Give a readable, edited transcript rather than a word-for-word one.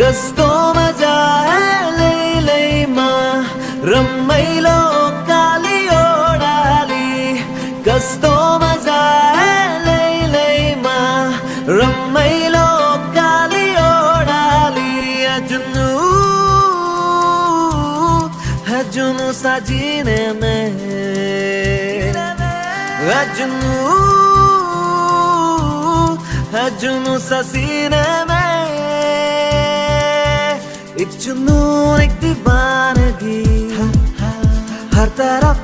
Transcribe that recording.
कस्तो मजा है लैलैमा रमाइलो काली ओडाली कस्तो मजा है लैलैमा रमाइलो काली ओडाली जुनू साजीने में जुनू ससीने में एक जुनून एक दीवानगी हर तरफ